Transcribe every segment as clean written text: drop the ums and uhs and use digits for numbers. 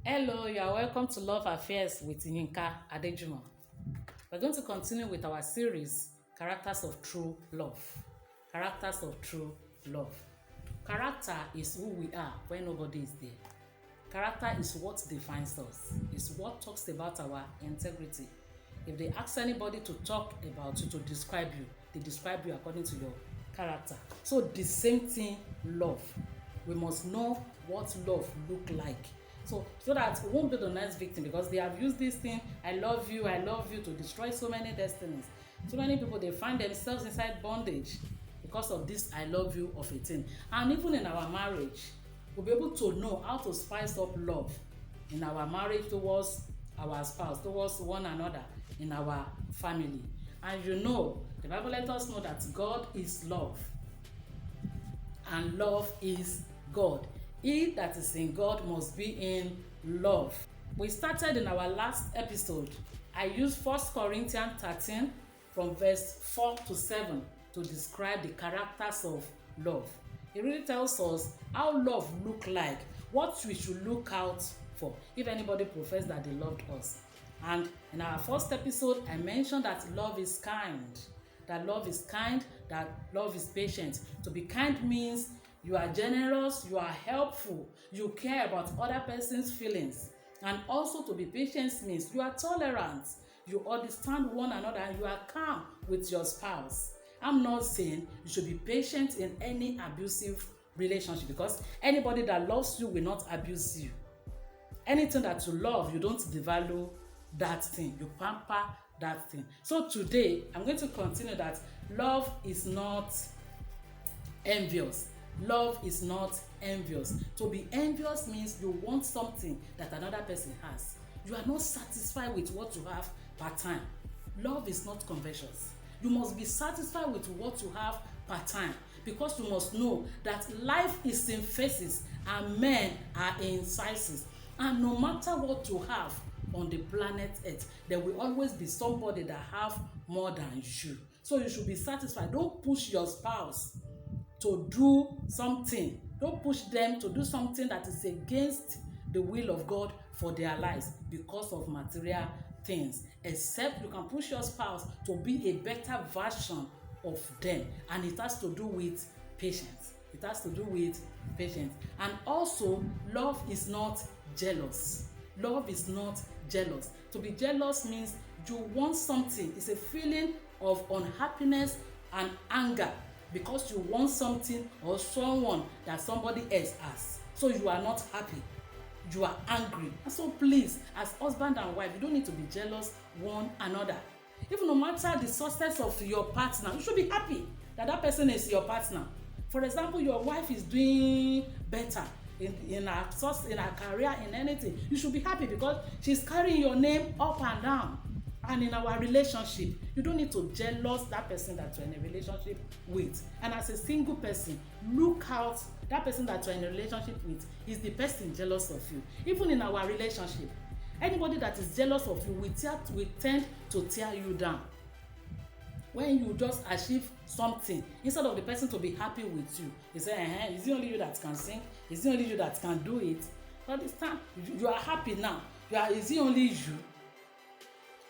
Hello, you are welcome to Love Affairs with Yinka Adejumo. We're going to continue with our series, Characters of True Love. Characters of True Love. Character is who we are when nobody is there. Character is what defines us. It's what talks about our integrity. If they ask anybody to talk about you, to describe you, they describe you according to your character. So the same thing, love. We must know what love look like. So that we won't be the next victim, because they have used this thing, I love you, to destroy so many destinies. So many people, they find themselves inside bondage because of this I love you of a thing. And even in our marriage, we'll be able to know how to spice up love in our marriage towards our spouse, towards one another, in our family. And the Bible lets us know that God is love, and love is God. He that is in God must be in love. We started in our last episode. I used 1 Corinthians 13 from verse 4 to 7 to describe the characters of love. It really tells us how love look like, what we should look out for if anybody profess that they loved us. And in our first episode, I mentioned that love is kind, that love is patient. To be kind means you are generous, you are helpful, you care about other person's feelings. And also to be patient means you are tolerant, you understand one another, and you are calm with your spouse. I'm not saying you should be patient in any abusive relationship, because anybody that loves you will not abuse you. Anything that you love, you don't devalue that thing, you pamper that thing. So today, I'm going to continue that love is not envious. Love is not envious. To be envious means you want something that another person has. You are not satisfied with what you have per time. Love is not covetous. You must be satisfied with what you have per time, because you must know that life is in phases and men are in sizes. And no matter what you have on the planet Earth, there will always be somebody that have more than you. So you should be satisfied. Don't push your spouse to do something. Don't push them to do something that is against the will of God for their lives because of material things. Except you can push your spouse to be a better version of them, and it has to do with patience. It has to do with patience. And also, love is not jealous. Love is not jealous. To be jealous means you want something. It's a feeling of unhappiness and anger, because you want something or someone that somebody else has. So you are not happy. You are angry. And so please, as husband and wife, you don't need to be jealous one another. Even no matter the success of your partner, you should be happy that that person is your partner. For example, your wife is doing better in her career, in anything. You should be happy because she's carrying your name up and down. And in our relationship, you don't need to jealous that person that you're in a relationship with. And as a single person, look out. That person that you're in a relationship with is the person jealous of you. Even in our relationship, anybody that is jealous of you will tend to tear you down. When you just achieve something, instead of the person to be happy with you, you say, is it only you that can sing? Is it only you that can do it? But this time, you are happy now. Is it only you?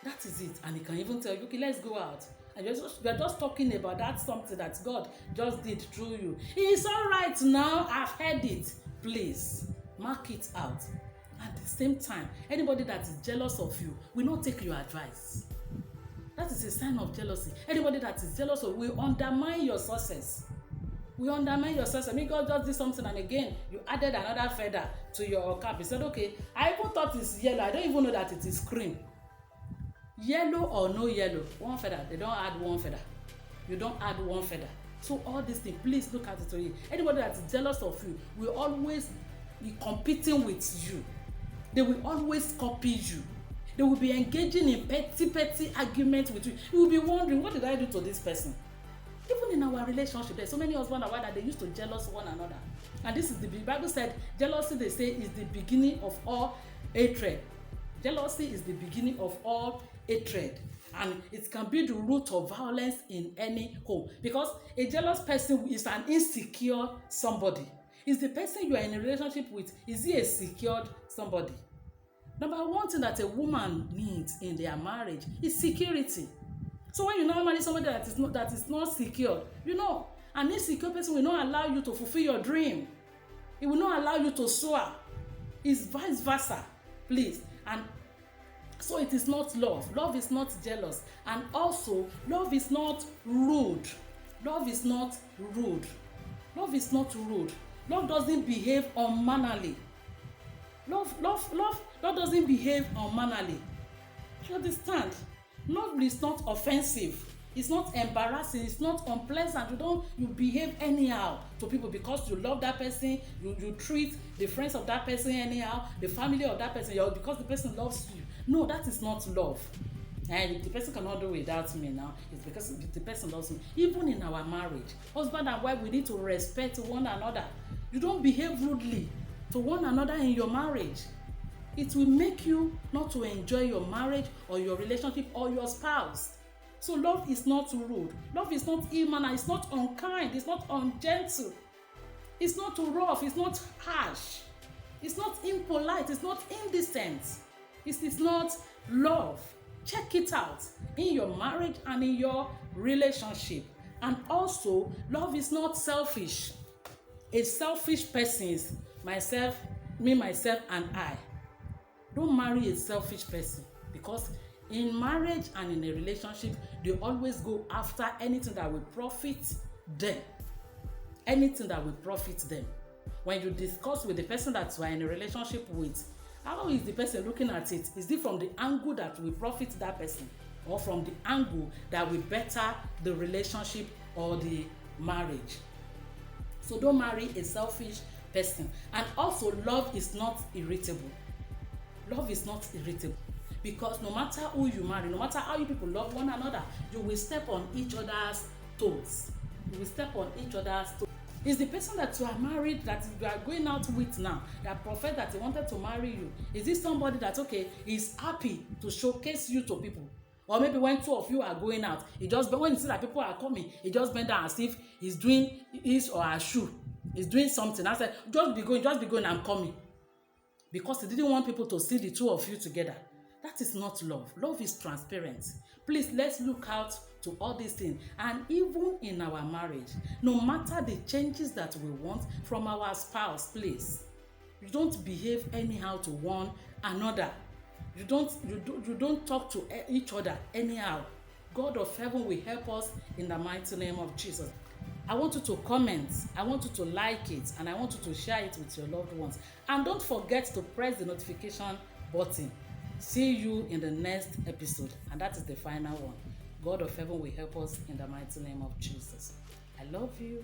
That is it. And he can even tell you, okay, let's go out. And you're just talking about that something that God just did through you. It's all right now. I've heard it. Please, mark it out. At the same time, anybody that is jealous of you will not take your advice. That is a sign of jealousy. Anybody that is jealous of you will undermine your success. I mean, God just did something, and again, you added another feather to your cap. You said, okay, I even thought it's yellow. I don't even know that it is cream. Yellow or no yellow, one feather. They don't add one feather. You don't add one feather. So all these things, please look at it. Anybody that is jealous of you will always be competing with you. They will always copy you. They will be engaging in petty arguments with you. You will be wondering, what did I do to this person? Even in our relationship, there's so many husband and wife that they used to jealous one another. And this is the Bible said, jealousy, they say, is the beginning of all hatred. Jealousy is the beginning of all hatred, and it can be the root of violence in any home, because a jealous person is an insecure somebody. Is the person you are in a relationship with, is he a secured somebody? Number one thing that a woman needs in their marriage is security. So when you now marry somebody that is not secure, an insecure person will not allow you to fulfill your dream. It will not allow you to soar. It's vice versa, please. And so it is not love. Love is not jealous. And also, love is not rude. Love is not rude. Love is not rude. Love doesn't behave unmannerly. Love doesn't behave unmannerly. You understand? Love is not offensive. It's not embarrassing. It's not unpleasant. You behave anyhow to people because you love that person. You treat the friends of that person anyhow, the family of that person, because the person loves you. No, that is not love. And if the person cannot do without me now, it's because the person loves me. Even in our marriage, husband and wife, we need to respect one another. You don't behave rudely to one another in your marriage. It will make you not to enjoy your marriage or your relationship or your spouse. So love is not rude. Love is not ill-mannered. It's not unkind. It's not ungentle. It's not rough. It's not harsh. It's not impolite. It's not indecent. It's not love. Check it out in your marriage and in your relationship. And also, love is not selfish. A selfish person is myself, me, myself, and I. Don't marry a selfish person, because in marriage and in a relationship, they always go after anything that will profit them. Anything that will profit them. When you discuss with the person that you are in a relationship with, how is the person looking at it? Is it from the angle that will profit that person, or from the angle that will better the relationship or the marriage? So don't marry a selfish person. And also, love is not irritable. Love is not irritable, because no matter who you marry, no matter how you people love one another, you will step on each other's toes. You will step on each other's toes. Is the person that you are married, that you are going out with now, that prophet that he wanted to marry you, is this somebody that, okay, is happy to showcase you to people? Or maybe when two of you are going out, when you see that people are coming, he just bend down as if he's doing his or her shoe. He's doing something. I said, just be going, I'm coming. Because he didn't want people to see the two of you together. That is not love. Love is transparent. Please, let's look out to all these things. And even in our marriage, no matter the changes that we want from our spouse, please, you don't behave anyhow to one another. You don't talk to each other anyhow. God of heaven will help us in the mighty name of Jesus. I want you to comment, I want you to like it, and I want you to share it with your loved ones. And don't forget to press the notification button. See you in the next episode, and that is the final one. God of heaven will help us in the mighty name of Jesus. I love you.